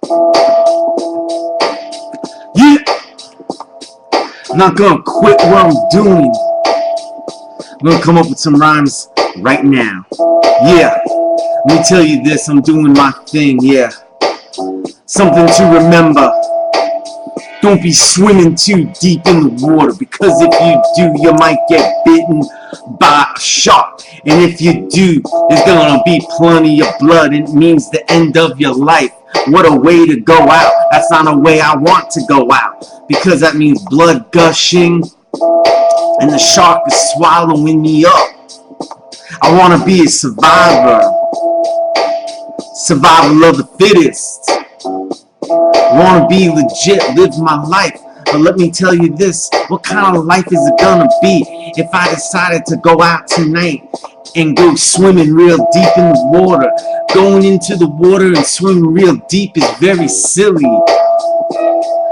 Yeah, I'm not gonna quit what I'm doing. I'm gonna come up with some rhymes right now. Yeah, let me tell you this, I'm doing my thing, yeah. Something to remember. Don't be swimming too deep in the water, because if you do, you might get bitten by a shark. And if you do, there's gonna be plenty of blood. It means the end of your life. What a way to go out. That's not a way I want to go out, because that means blood gushing and the shark is swallowing me up. I want to be a survivor. Survival of the fittest. I want to be legit, live my life. But let me tell you this, what kind of life is it gonna be if I decided to go out tonight and go swimming real deep in the water? Going into the water and swimming real deep is very silly.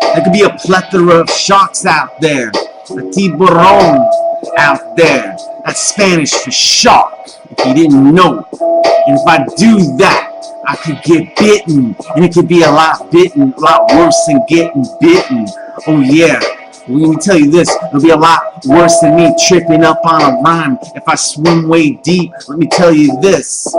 There could be a plethora of sharks out there. A tiburon out there. That's Spanish for shark, if you didn't know. And if I do that, I could get bitten, and it could be a lot worse than getting bitten. Oh yeah, well, let me tell you this, it'll be a lot worse than me tripping up on a rhyme if I swim way deep. Let me tell you this,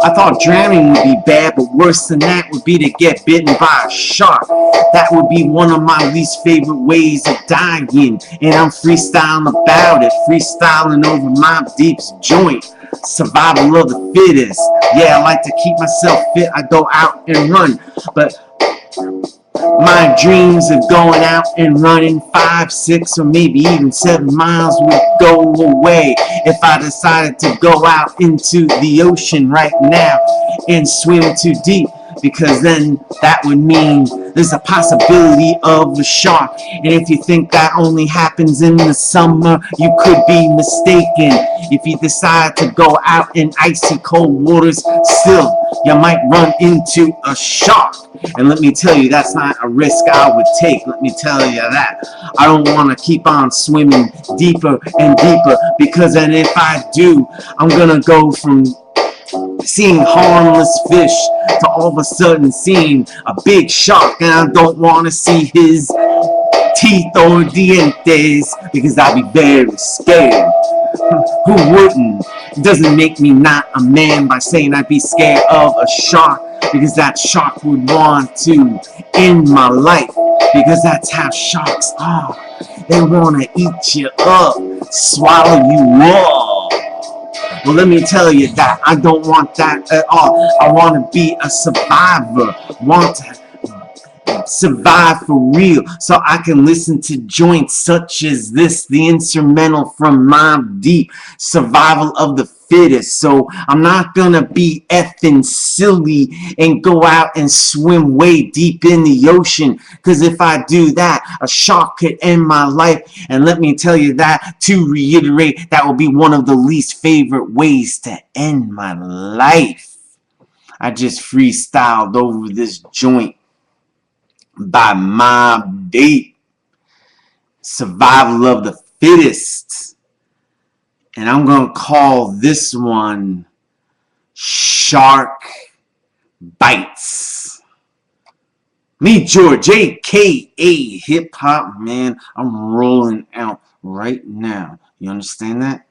I thought drowning would be bad, but worse than that would be to get bitten by a shark. That would be one of my least favorite ways of dying, and I'm freestyling about it, freestyling over my deep's joint. Survival of the fittest. Yeah, I like to keep myself fit. I go out and run, but my dreams of going out and running 5, 6, or maybe even 7 miles would go away if I decided to go out into the ocean right now and swim too deep, because then that would mean there's a possibility of a shark. And if you think that only happens in the summer, you could be mistaken. If you decide to go out in icy cold waters, still you might run into a shark. And let me tell you, that's not a risk I would take. Let me tell you that. I don't want to keep on swimming deeper and deeper, because then if I do, I'm gonna go from seeing harmless fish to all of a sudden seeing a big shark, and I don't want to see his teeth or dientes, because I'd be very scared. Who wouldn't? It doesn't make me not a man by saying I'd be scared of a shark, because that shark would want to end my life, because that's how sharks are. They want to eat you up, swallow you up. Well, let me tell you that I don't want that at all. I want to be a survivor. Want to survive for real, so I can listen to joints such as this, the instrumental from Mobb Deep, Survival of the Fittest. So I'm not gonna be effing silly and go out and swim way deep in the ocean, because if I do that, a shark could end my life. And let me tell you that, to reiterate, that will be one of the least favorite ways to end my life. I just freestyled over this joint by Mobb Deep, Survival of the Fittest. And I'm going to call this one Shark Bites. Me, George, a.k.a. Hip Hop Man. I'm rolling out right now. You understand that?